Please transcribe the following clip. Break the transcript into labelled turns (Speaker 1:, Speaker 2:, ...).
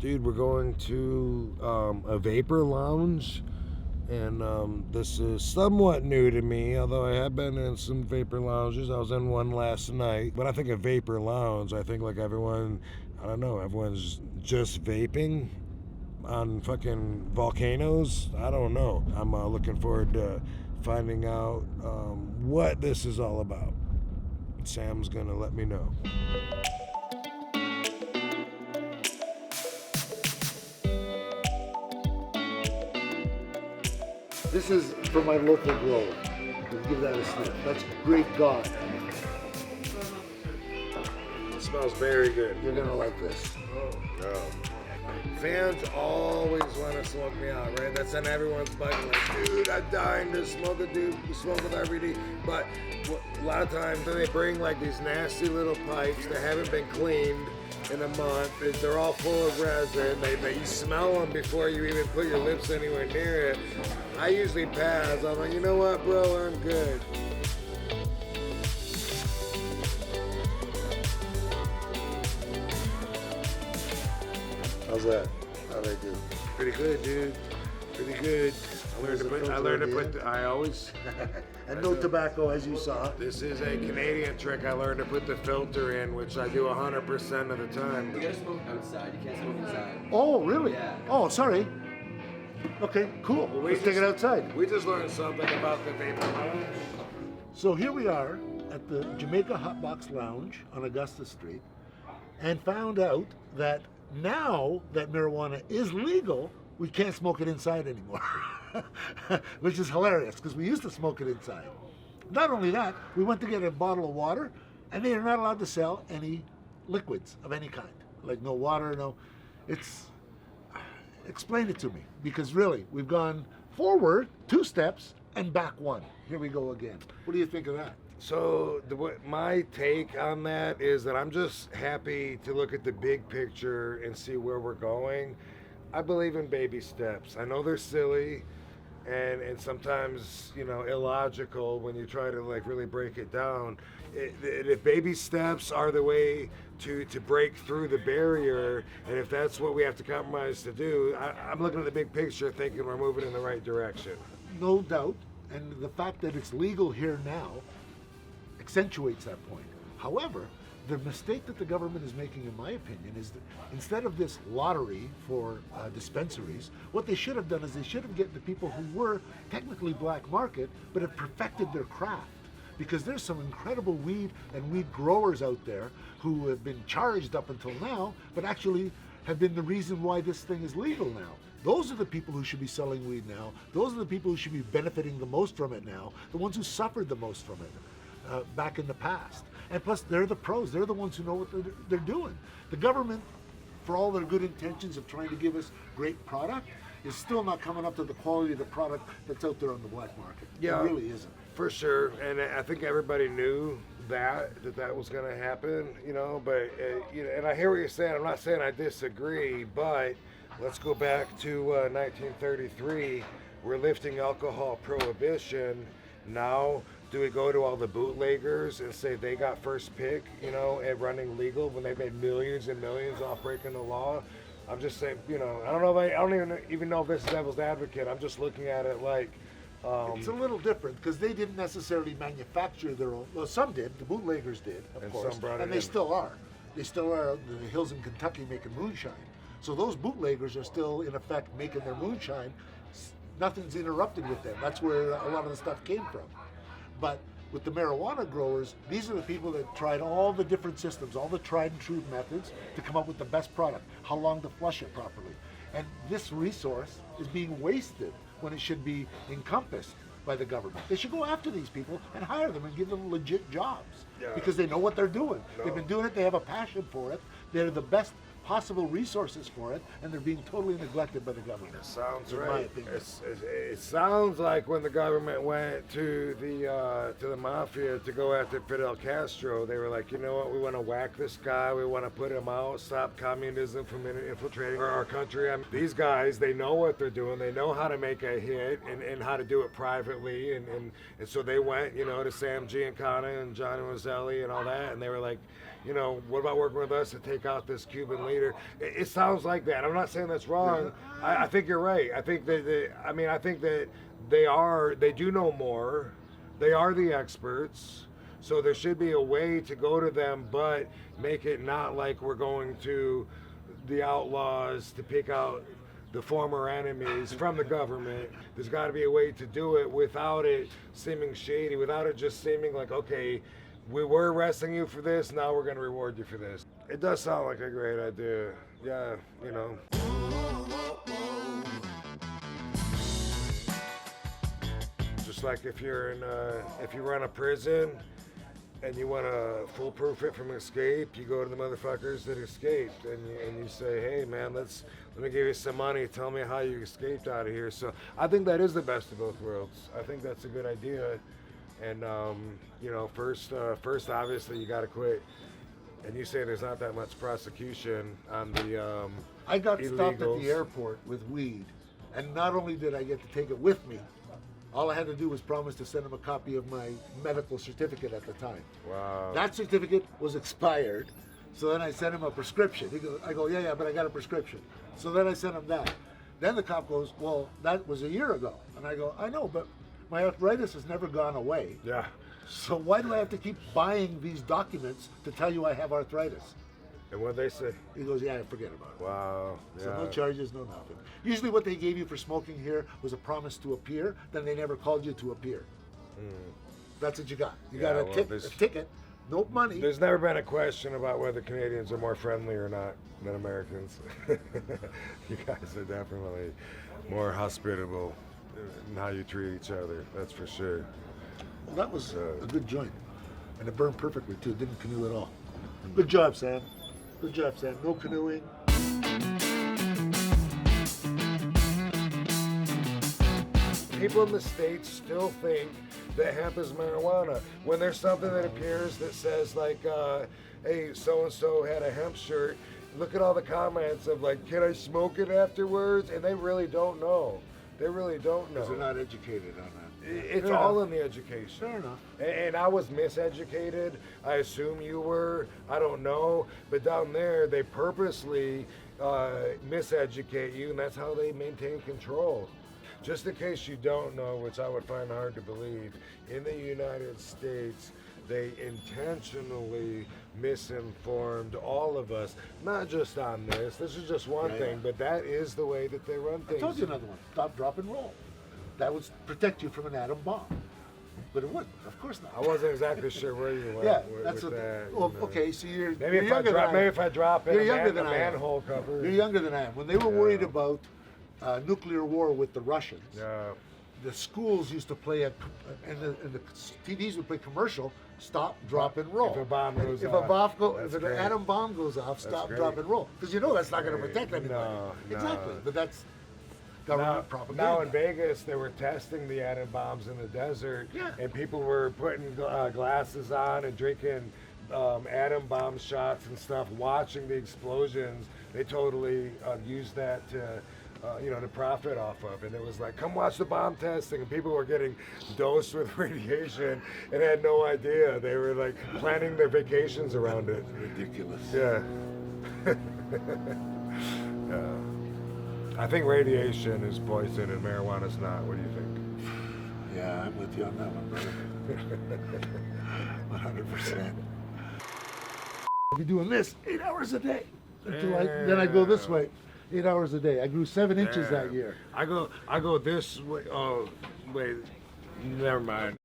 Speaker 1: Dude, we're going to a vapor lounge, and this is somewhat new to me, although I have been in some vapor lounges. I was in one last night. When I think of vapor lounge, I think like everyone, I don't know, everyone's just vaping on fucking volcanoes. I don't know. I'm looking forward to finding out what this is all about. Sam's gonna let me know.
Speaker 2: This is from my local grower. We'll give that a sniff. That's Great God.
Speaker 1: It smells very good.
Speaker 2: You're gonna like this.
Speaker 1: Oh. Fans always want to smoke me out, right? That's on everyone's bucket. Like, dude, I'm dying to smoke a dude, smoke with RBD. But a lot of times they bring like these nasty little pipes that haven't been cleaned in a month. They're all full of resin. You smell them before you even put your lips anywhere near it. I usually pass. I'm like, you know what, bro? I'm good.
Speaker 2: How's that? How'd I do?
Speaker 1: Pretty good, dude. Pretty good. I always.
Speaker 2: And no tobacco, as you saw.
Speaker 1: This is a Canadian trick. I learned to put the filter in, which I do 100% of the time.
Speaker 3: You gotta smoke outside. You can't smoke inside.
Speaker 2: Oh, really?
Speaker 3: Yeah.
Speaker 2: Oh, sorry. Okay, cool.
Speaker 1: Well,
Speaker 2: Let's take it outside.
Speaker 1: We just learned something about the vapor lounge.
Speaker 2: So here we are at the Jamaica Hotbox Lounge on Augusta Street, and found out that now that marijuana is legal, we can't smoke it inside anymore, which is hilarious because we used to smoke it inside. Not only that, we went to get a bottle of water, and they are not allowed to sell any liquids of any kind, like no water, no. Explain it to me, because really, we've gone forward 2 steps and back 1. Here we go again. What do you think of that?
Speaker 1: So my take on that is that I'm just happy to look at the big picture and see where we're going. I believe in baby steps. I know they're silly and sometimes, illogical when you try to like really break it down. If baby steps are the way to break through the barrier, and if that's what we have to compromise to do, I'm looking at the big picture thinking we're moving in the right direction.
Speaker 2: No doubt, and the fact that it's legal here now accentuates that point. However, the mistake that the government is making, in my opinion, is that instead of this lottery for dispensaries, what they should have done is they should have get the people who were technically black market, but have perfected their craft. Because there's some incredible weed and weed growers out there who have been charged up until now, but actually have been the reason why this thing is legal now. Those are the people who should be selling weed now. Those are the people who should be benefiting the most from it now, the ones who suffered the most from it back in the past. And plus, they're the pros. They're the ones who know what they're doing. The government, for all their good intentions of trying to give us great product, is still not coming up to the quality of the product that's out there on the black market.
Speaker 1: Yeah.
Speaker 2: It really isn't.
Speaker 1: For sure, and I think everybody knew that was going to happen, but and I hear what you're saying. I'm not saying I disagree, but let's go back to 1933. We're lifting alcohol prohibition. Now, do we go to all the bootleggers and say they got first pick, at running legal when they made millions and millions off breaking the law? I'm just saying, I don't know if I don't even know if this is devil's advocate. I'm just looking at it like.
Speaker 2: It's a little different because they didn't necessarily manufacture their own. Well, some did. The bootleggers did, of course, and they still are. They still are out in the hills in Kentucky making moonshine. So those bootleggers are still, in effect, making their moonshine. Nothing's interrupted with them. That's where a lot of the stuff came from. But with the marijuana growers, these are the people that tried all the different systems, all the tried and true methods to come up with the best product, how long to flush it properly. And this resource is being wasted when it should be encompassed by the government. They should go after these people and hire them and give them legit jobs because they know what they're doing. No. They've been doing it, they have a passion for it, they're the best possible resources for it, and they're being totally neglected by the government.
Speaker 1: It sounds
Speaker 2: in
Speaker 1: right.
Speaker 2: My opinion.
Speaker 1: It sounds like when the government went to the mafia to go after Fidel Castro, they were like, you know what, we want to whack this guy, we want to put him out, stop communism from infiltrating our country. I mean, these guys, they know what they're doing, they know how to make a hit and how to do it privately, and so they went, to Sam Giancana and Johnny Roselli and all that, and they were like, you know, what about working with us to take out this Cuban leader? It sounds like that. I'm not saying that's wrong. I think you're right. I think that I think that they do know more. They are the experts. So there should be a way to go to them, but make it not like we're going to the outlaws to pick out the former enemies from the government. There's got to be a way to do it without it seeming shady, without it just seeming like, okay, we were arresting you for this, now we're going to reward you for this. It does sound like a great idea. Yeah, you know. Just like if you run a prison and you want to foolproof it from escape, you go to the motherfuckers that escaped and you say, hey man, let me give you some money, tell me how you escaped out of here. So I think that is the best of both worlds. I think that's a good idea. And you know, first obviously you got to quit. And you say there's not that much prosecution on the
Speaker 2: I got
Speaker 1: illegals.
Speaker 2: stopped at the airport with weed, and not only did I get to take it with me, all I had to do was promise to send him a copy of my medical certificate at the time.
Speaker 1: Wow.
Speaker 2: That certificate was expired, so then I sent him a prescription. I go, yeah, but I got a prescription. So then I sent him that. Then the cop goes, well, that was a year ago. And I go, I know, but my arthritis has never gone away.
Speaker 1: Yeah.
Speaker 2: So why do I have to keep buying these documents to tell you I have arthritis?
Speaker 1: And what they say?
Speaker 2: He goes, yeah, forget about it.
Speaker 1: Wow. Yeah.
Speaker 2: So no charges, no nothing. Usually what they gave you for smoking here was a promise to appear, then they never called you to appear. That's what you got. You got a ticket, no money.
Speaker 1: There's never been a question about whether Canadians are more friendly or not than Americans. You guys are definitely more hospitable in how you treat each other, that's for sure.
Speaker 2: Well, that was a good joint. And it burned perfectly too, didn't canoe at all. Good job, Sam. Good job, Sam. No canoeing.
Speaker 1: People in the States still think that hemp is marijuana. When there's something that appears that says like, hey, so-and-so had a hemp shirt, look at all the comments of like, can I smoke it afterwards? And they really don't know. They really don't know.
Speaker 2: Because they're not educated on that.
Speaker 1: It's
Speaker 2: Fair
Speaker 1: all
Speaker 2: enough.
Speaker 1: in the education.
Speaker 2: Fair enough.
Speaker 1: And I was miseducated. I assume you were. I don't know. But down there, they purposely miseducate you, and that's how they maintain control. Just in case you don't know, which I would find hard to believe, in the United States, they intentionally misinformed all of us, not just on this. This is just one thing, but that is the way that they run
Speaker 2: I
Speaker 1: things.
Speaker 2: told you another one. Stop, drop, and roll. That would protect you from an atom bomb. But it wouldn't. Of course not.
Speaker 1: I wasn't exactly sure where you went
Speaker 2: Yeah,
Speaker 1: with
Speaker 2: that's
Speaker 1: that.
Speaker 2: well,
Speaker 1: you know.
Speaker 2: okay, so you're
Speaker 1: Maybe
Speaker 2: you're
Speaker 1: if I
Speaker 2: younger
Speaker 1: drop,
Speaker 2: than
Speaker 1: maybe
Speaker 2: I
Speaker 1: if I drop in
Speaker 2: You're
Speaker 1: a,
Speaker 2: younger than
Speaker 1: a
Speaker 2: I am.
Speaker 1: manhole cover.
Speaker 2: You're younger than I am. When they were worried about nuclear war with the Russians,
Speaker 1: Yeah.
Speaker 2: the schools used to play and the TVs would play commercial. Stop, drop, and roll.
Speaker 1: If a bomb goes
Speaker 2: if
Speaker 1: off,
Speaker 2: if
Speaker 1: that's
Speaker 2: an
Speaker 1: great.
Speaker 2: atom bomb goes off, stop,
Speaker 1: great.
Speaker 2: drop, and roll. Because you know that's not going to
Speaker 1: Great.
Speaker 2: protect anybody.
Speaker 1: No,
Speaker 2: exactly.
Speaker 1: no.
Speaker 2: But that's
Speaker 1: Now,
Speaker 2: government propaganda.
Speaker 1: now in Vegas, they were testing the atom bombs in the desert,
Speaker 2: Yeah.
Speaker 1: and people were putting glasses on and drinking atom bomb shots and stuff, watching the explosions. They totally used that to, to profit off of. And it was like, come watch the bomb testing. And people were getting dosed with radiation and had no idea. They were like planning their vacations around it.
Speaker 2: ridiculous.
Speaker 1: Yeah. Yeah. I think radiation is poison and marijuana's not. What do you think?
Speaker 2: Yeah, I'm with you on that one, brother. 100%. I'll be doing this 8 hours a day until then I go this way. 8 hours a day. I grew 7 inches that year.
Speaker 1: I go this way. Oh, wait. Never mind.